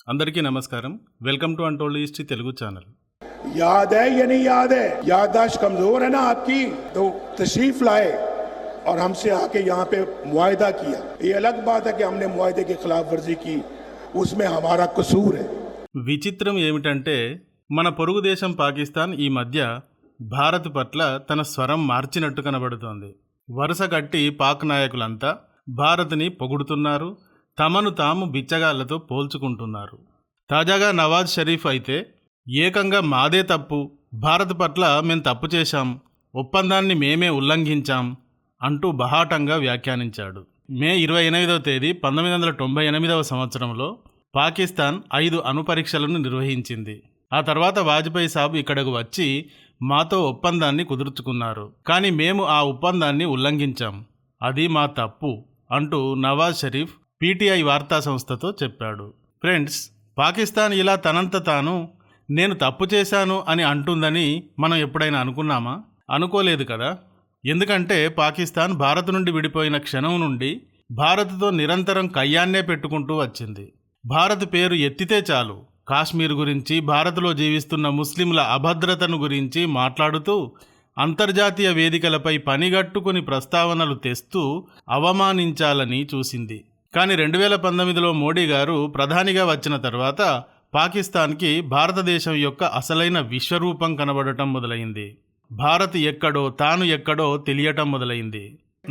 అందరికీ నమస్కారం. Welcome to untold history Telugu channel. याद है या नहीं याद है? याददाश्त कमजोर है ना आपकी, तो तशरीफ लाए और हमसे आके यहाँ पे मुआहदा किया. ये अलग बात है कि हमने मुआहदे की खिलाफ वर्जी की, उसमें हमारा कसूर है. విచిత్రం ఏమిటంటే మన పొరుగు దేశం పాకిస్తాన్ ఈ మధ్య భారత్ పట్ల తన స్వరం మార్చినట్టు కనబడుతోంది. వరుస కట్టి పాక్ నాయకులంతా భారత్ని పొగుడుతున్నారు, తమను తాము బిచ్చగాళ్లతో పోల్చుకుంటున్నారు. తాజాగా నవాజ్ షరీఫ్ అయితే ఏకంగా మాదే తప్పు, భారత్ పట్ల మేం తప్పు చేశాం, ఒప్పందాన్ని మేమే ఉల్లంఘించాం అంటూ బహాటంగా వ్యాఖ్యానించాడు. మే 28వ తేదీ 1998వ సంవత్సరంలో పాకిస్తాన్ 5 అణుపరీక్షలను నిర్వహించింది. ఆ తర్వాత వాజ్పేయి సాబ్ ఇక్కడకు వచ్చి మాతో ఒప్పందాన్ని కుదుర్చుకున్నారు, కానీ మేము ఆ ఒప్పందాన్ని ఉల్లంఘించాం, అది మా తప్పు అంటూ నవాజ్ షరీఫ్ పీటీఐ వార్తా సంస్థతో చెప్పాడు. ఫ్రెండ్స్, పాకిస్తాన్ ఇలా తనంత తాను నేను తప్పు చేశాను అని అంటుందని మనం ఎప్పుడైనా అనుకున్నామా? అనుకోలేదు కదా. ఎందుకంటే పాకిస్తాన్ భారత్ నుండి విడిపోయిన క్షణం నుండి భారత్తో నిరంతరం కయ్యాన్నే పెట్టుకుంటూ వచ్చింది. భారత్ పేరు ఎత్తితే చాలు కాశ్మీర్ గురించి, భారత్లో జీవిస్తున్న ముస్లింల అభద్రతను గురించి మాట్లాడుతూ అంతర్జాతీయ వేదికలపై పనిగట్టుకుని ప్రస్తావనలు తెస్తూ అవమానించాలని చూసింది. కానీ 2019లో మోడీ గారు ప్రధానిగా వచ్చిన తర్వాత పాకిస్తాన్కి భారతదేశం యొక్క అసలైన విశ్వరూపం కనబడటం మొదలైంది. భారత్ ఎక్కడో తాను ఎక్కడో తెలియటం మొదలైంది.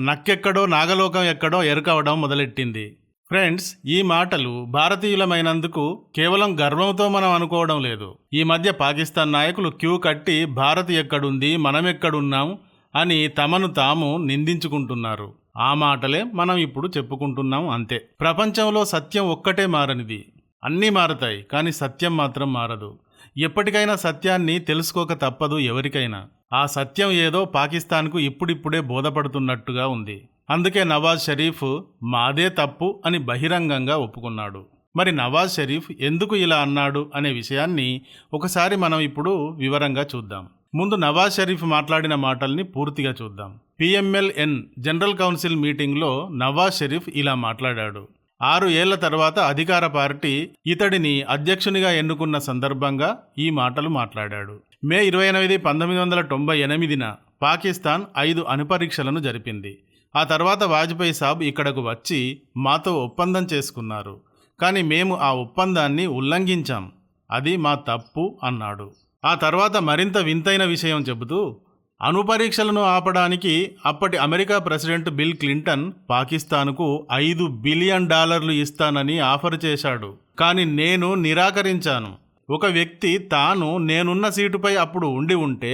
నక్కెక్కడో నాగలోకం ఎక్కడో ఎరుకవడం మొదలెట్టింది. ఫ్రెండ్స్, ఈ మాటలు భారతీయులమైనందుకు కేవలం గర్వంతో మనం అనుకోవడం లేదు. ఈ మధ్య పాకిస్తాన్ నాయకులు క్యూ కట్టి భారత్ ఎక్కడుంది, మనమెక్కడున్నాం అని తమను తాము నిందించుకుంటున్నారు. ఆ మాటలే మనం ఇప్పుడు చెప్పుకుంటున్నాం, అంతే. ప్రపంచంలో సత్యం ఒక్కటే మారనిది. అన్నీ మారతాయి, కానీ సత్యం మాత్రం మారదు. ఎప్పటికైనా సత్యాన్ని తెలుసుకోక తప్పదు ఎవరికైనా. ఆ సత్యం ఏదో పాకిస్తాన్కు ఇప్పుడిప్పుడే బోధపడుతున్నట్టుగా ఉంది. అందుకే నవాజ్ షరీఫ్ మాదే తప్పు అని బహిరంగంగా ఒప్పుకున్నాడు. మరి నవాజ్ షరీఫ్ ఎందుకు ఇలా అన్నాడు అనే విషయాన్ని ఒకసారి మనం ఇప్పుడు వివరంగా చూద్దాం. ముందు నవాజ్ షరీఫ్ మాట్లాడిన మాటల్ని పూర్తిగా చూద్దాం. PMLN జనరల్ కౌన్సిల్ మీటింగ్లో నవాజ్ షరీఫ్ ఇలా మాట్లాడాడు. 6 ఏళ్ల తర్వాత అధికార పార్టీ ఇతడిని అధ్యక్షునిగా ఎన్నుకున్న సందర్భంగా ఈ మాటలు మాట్లాడాడు. మే 28, 1998న పాకిస్తాన్ 5 అణుపరీక్షలను జరిపింది. ఆ తర్వాత వాజ్పేయి సాబ్ ఇక్కడకు వచ్చి మాతో ఒప్పందం చేసుకున్నారు, కానీ మేము ఆ ఒప్పందాన్ని ఉల్లంఘించాం, అది మా తప్పు అన్నాడు. ఆ తర్వాత మరింత వింతైన విషయం చెబుతూ అణుపరీక్షలను ఆపడానికి అప్పటి అమెరికా ప్రెసిడెంట్ బిల్ క్లింటన్ పాకిస్తాన్కు $5 బిలియన్ ఇస్తానని ఆఫర్ చేశాడు, కానీ నేను నిరాకరించాను. ఒక వ్యక్తి తాను నేనున్న సీటుపై అప్పుడు ఉండి ఉంటే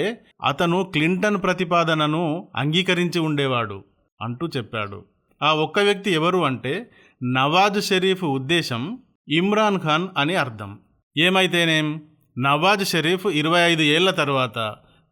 అతను క్లింటన్ ప్రతిపాదనను అంగీకరించి ఉండేవాడు అంటూ చెప్పాడు. ఆ ఒక్క వ్యక్తి ఎవరు అంటే నవాజ్ షరీఫ్ ఉద్దేశం ఇమ్రాన్ ఖాన్ అని అర్థం. ఏమైతేనేం, నవాజ్ షరీఫ్ 25 ఏళ్ల తర్వాత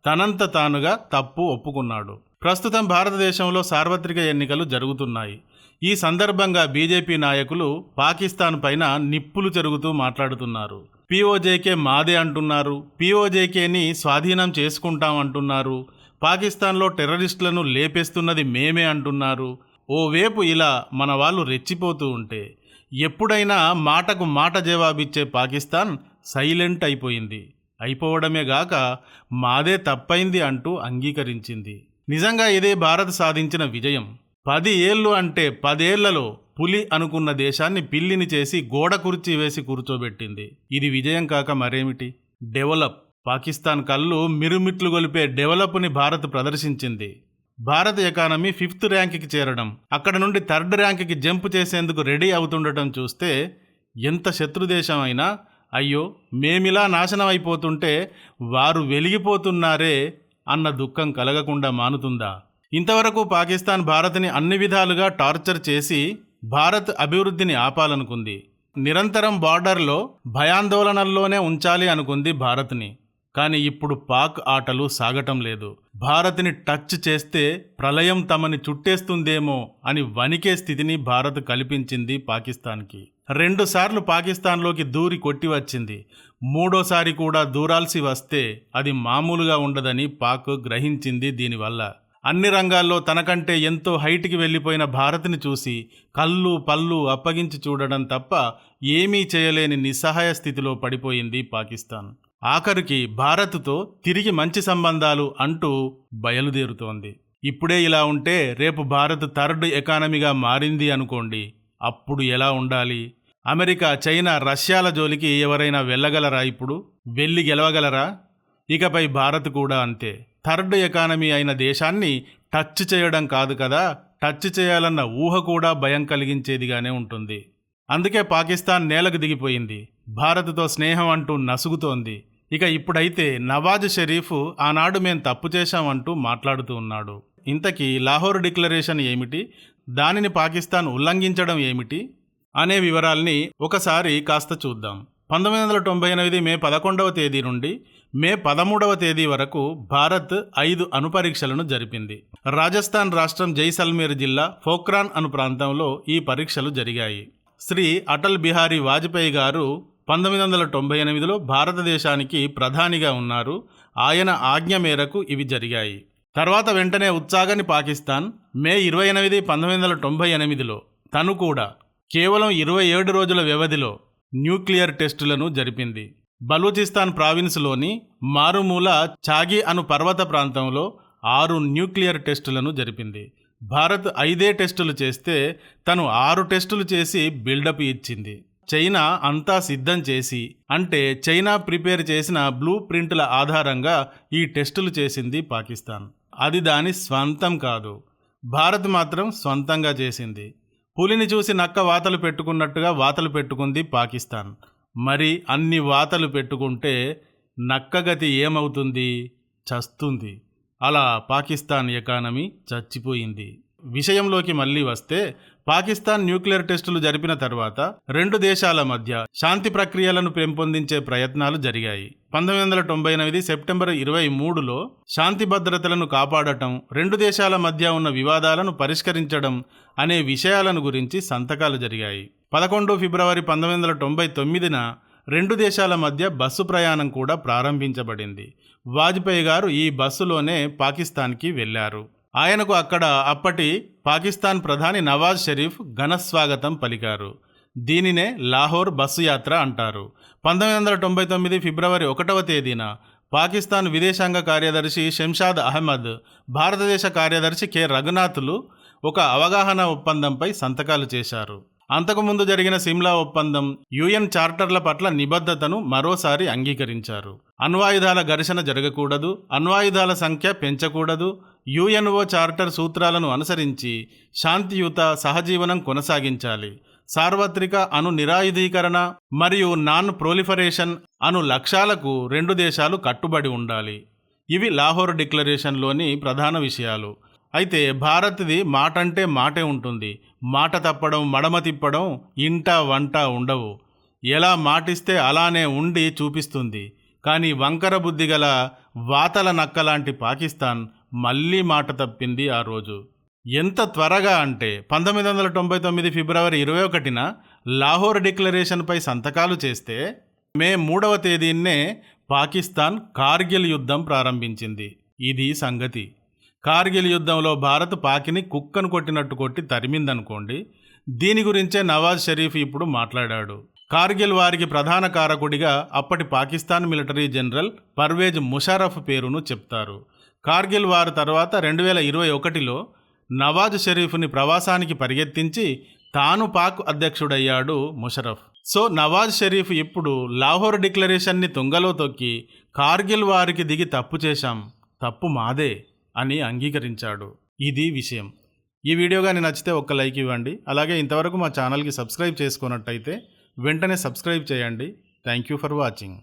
తనంత తానుగా తప్పు ఒప్పుకున్నాడు. ప్రస్తుతం భారతదేశంలో సార్వత్రిక ఎన్నికలు జరుగుతున్నాయి. ఈ సందర్భంగా బీజేపీ నాయకులు పాకిస్తాన్ పైన నిప్పులు చెరుగుతూ మాట్లాడుతున్నారు. POJK మాదే అంటున్నారు, POJKని స్వాధీనం చేసుకుంటాం అంటున్నారు, పాకిస్తాన్లో టెర్రరిస్టులను లేపేస్తున్నది మేమే అంటున్నారు. ఓవైపు ఇలా మన వాళ్ళు రెచ్చిపోతూ ఉంటే ఎప్పుడైనా మాటకు మాట జవాబిచ్చే పాకిస్తాన్ సైలెంట్ అయిపోవడమే గాక మాదే తప్పైంది అంటూ అంగీకరించింది. నిజంగా ఇదే భారత్ సాధించిన విజయం. 10 ఏళ్ళు అంటే 10 ఏళ్లలో పులి అనుకున్న దేశాన్ని పిల్లిని చేసి గోడ కుర్చీ వేసి కూర్చోబెట్టింది. ఇది విజయం కాక మరేమిటి? డెవలప్. పాకిస్తాన్ కళ్ళు మిరుమిట్లు గొలిపే డెవలప్ని భారత్ ప్రదర్శించింది. భారత్ ఎకానమీ 5th ర్యాంక్కి చేరడం, అక్కడ నుండి 3rd ర్యాంక్కి జంప్ చేసేందుకు రెడీ అవుతుండటం చూస్తే ఎంత శత్రుదేశం అయినా అయ్యో మేమిలా నాశనం అయిపోతుంటే వారు వెలిగిపోతున్నారే అన్న దుఃఖం కలగకుండా మానుతుందా? ఇంతవరకు పాకిస్తాన్ భారత్ని అన్ని విధాలుగా టార్చర్ చేసి భారత్ అభివృద్ధిని ఆపాలనుకుంది. నిరంతరం బార్డర్లో భయాందోళనల్లోనే ఉంచాలి అనుకుంది భారత్ని. కానీ ఇప్పుడు పాక్ ఆటలు సాగటం లేదు. భారత్ని టచ్ చేస్తే ప్రళయం తమని చుట్టేస్తుందేమో అని వణికే స్థితిని భారత్ కల్పించింది పాకిస్తాన్కి. 2 సార్లు పాకిస్తాన్లోకి దూరి కొట్టి వచ్చింది. 3వసారి కూడా దూరాల్సి వస్తే అది మామూలుగా ఉండదని పాక్ గ్రహించింది. దీనివల్ల అన్ని రంగాల్లో తనకంటే ఎంతో హైట్కి వెళ్ళిపోయిన భారత్ని చూసి కళ్ళు పళ్ళు అప్పగించి చూడడం తప్ప ఏమీ చేయలేని నిస్సహాయ స్థితిలో పడిపోయింది పాకిస్తాన్. ఆఖరికి భారత్తో తిరిగి మంచి సంబంధాలు అంటూ బయలుదేరుతోంది. ఇప్పుడే ఇలా ఉంటే రేపు భారత్ థర్డ్ ఎకానమీగా మారింది అనుకోండి, అప్పుడు ఎలా ఉండాలి? అమెరికా, చైనా, రష్యాల జోలికి ఎవరైనా వెళ్ళగలరా? ఇప్పుడు వెళ్ళి గెలవగలరా? ఇకపై భారత్ కూడా అంతే. థర్డ్ ఎకానమీ అయిన దేశాన్ని టచ్ చేయడం కాదు కదా, టచ్ చేయాలన్న ఊహ కూడా భయం కలిగించేదిగానే ఉంటుంది. అందుకే పాకిస్తాన్ నేలకు దిగిపోయింది. భారత్తో స్నేహం అంటూ నసుగుతోంది. ఇక ఇప్పుడైతే నవాజ్ షరీఫ్ ఆనాడు మేం తప్పు చేశామంటూ మాట్లాడుతూ ఉన్నాడు. ఇంతకీ లాహోర్ డిక్లరేషన్ ఏమిటి, దానిని పాకిస్తాన్ ఉల్లంఘించడం ఏమిటి అనే వివరాల్ని ఒకసారి కాస్త చూద్దాం. 1998 మే 11వ తేదీ నుండి మే 13వ తేదీ వరకు భారత్ 5 అణుపరీక్షలను జరిపింది. రాజస్థాన్ రాష్ట్రం జైసల్మేర్ జిల్లా పోఖ్రాన్ అను ప్రాంతంలో ఈ పరీక్షలు జరిగాయి. శ్రీ అటల్ బిహారీ వాజ్పేయి గారు 1998లో భారతదేశానికి ప్రధానిగా ఉన్నారు. ఆయన ఆజ్ఞ మేరకు ఇవి జరిగాయి. తర్వాత వెంటనే ఉత్సాగాన్ని పాకిస్తాన్ మే 28, 1998లో తను కూడా కేవలం 27 రోజుల వ్యవధిలో న్యూక్లియర్ టెస్టులను జరిపింది. బలూచిస్తాన్ ప్రావిన్స్లోని మారుమూల చాగి అను పర్వత ప్రాంతంలో 6 న్యూక్లియర్ టెస్టులను జరిపింది. భారత్ 5 టెస్టులు చేస్తే తను 6 టెస్టులు చేసి బిల్డప్ ఇచ్చింది. చైనా అంతా సిద్ధం చేసి, అంటే చైనా ప్రిపేర్ చేసిన బ్లూ ప్రింట్ల ఆధారంగా ఈ టెస్టులు చేసింది పాకిస్తాన్. అది దాని స్వంతం కాదు. భారత్ మాత్రం స్వంతంగా చేసింది. పులిని చూసి నక్క వాతలు పెట్టుకున్నట్టుగా వాతలు పెట్టుకుంది పాకిస్తాన్. మరి అన్ని వాతలు పెట్టుకుంటే నక్కగతి ఏమవుతుంది? చస్తుంది. అలా పాకిస్తాన్ ఎకానమీ చచ్చిపోయింది. విషయంలోకి మళ్ళీ వస్తే, పాకిస్తాన్ న్యూక్లియర్ టెస్టులు జరిపిన తర్వాత 2 దేశాల మధ్య శాంతి ప్రక్రియలను పెంపొందించే ప్రయత్నాలు జరిగాయి. 1999 సెప్టెంబర్ 23లో శాంతి భద్రతలను కాపాడటం, 2 దేశాల మధ్య ఉన్న వివాదాలను పరిష్కరించడం అనే విషయాలను గురించి సంతకాలు జరిగాయి. 11 ఫిబ్రవరి 1999న 2 దేశాల మధ్య బస్సు ప్రయాణం కూడా ప్రారంభించబడింది. వాజ్పేయి గారు ఈ బస్సులోనే పాకిస్తాన్కి వెళ్లారు. ఆయనకు అక్కడ అప్పటి పాకిస్తాన్ ప్రధాని నవాజ్ షరీఫ్ ఘనస్వాగతం పలికారు. దీనినే లాహోర్ బస్సు యాత్ర అంటారు. 1999 ఫిబ్రవరి 1వ తేదీన పాకిస్తాన్ విదేశాంగ కార్యదర్శి శంషాద్ అహ్మద్, భారతదేశ కార్యదర్శి కె రఘునాథ్లు ఒక అవగాహన ఒప్పందంపై సంతకాలు చేశారు. అంతకుముందు జరిగిన సిమ్లా ఒప్పందం, యుఎన్ చార్టర్ల పట్ల నిబద్ధతను మరోసారి అంగీకరించారు. అణ్వాయుధాల ఘర్షణ జరగకూడదు, అణ్వాయుధాల సంఖ్య పెంచకూడదు, యుఎన్ఓ చార్టర్ సూత్రాలను అనుసరించి శాంతియుత సహజీవనం కొనసాగించాలి, సార్వత్రిక అణు నిరాయుధీకరణ మరియు నాన్ ప్రొలిఫరేషన్ అను లక్ష్యాలకు 2 దేశాలు కట్టుబడి ఉండాలి. ఇవి లాహోర్ డిక్లరేషన్లోని ప్రధాన విషయాలు. అయితే భారత్ది మాటంటే మాటే ఉంటుంది. మాట తప్పడం, మడమ తిప్పడం, ఇంట వంట ఉండవు. ఎలా మాటిస్తే అలానే ఉండి చూపిస్తుంది. కానీ వంకర బుద్ధి గల వాతల నక్కలాంటి పాకిస్తాన్ మళ్ళీ మాట తప్పింది ఆ రోజు. ఎంత త్వరగా అంటే 1999 ఫిబ్రవరి 21న లాహోర్ డిక్లరేషన్పై సంతకాలు చేస్తే మే 3వ తేదీన్నే పాకిస్తాన్ కార్గిల్ యుద్ధం ప్రారంభించింది. ఇది సంగతి. కార్గిల్ యుద్ధంలో భారత్ పాకిని కుక్కను కొట్టినట్టు కొట్టి తరిమిందనుకోండి. దీని గురించే నవాజ్ షరీఫ్ ఇప్పుడు మాట్లాడాడు. కార్గిల్ వారికి ప్రధాన కారకుడిగా అప్పటి పాకిస్తాన్ మిలిటరీ జనరల్ పర్వేజ్ ముషర్రఫ్ పేరును చెప్తారు. కార్గిల్ వార్ తర్వాత 2021లో నవాజ్ షరీఫ్ని ప్రవాసానికి పరిగెత్తించి తాను పాక్ అధ్యక్షుడయ్యాడు ముషర్రఫ్. సో నవాజ్ షరీఫ్ ఇప్పుడు లాహోర్ డిక్లరేషన్ని తుంగలో తొక్కి కార్గిల్ వారికి దిగి తప్పు చేశాం, తప్పు మాదే అని అంగీకరించాడు. ఇది విషయం. ఈ వీడియో కానీ నచ్చితే ఒక్క లైక్ ఇవ్వండి. అలాగే ఇంతవరకు మా ఛానల్కి సబ్స్క్రైబ్ చేసుకున్నట్టయితే వెంటనే సబ్స్క్రైబ్ చేయండి. Thank you for watching.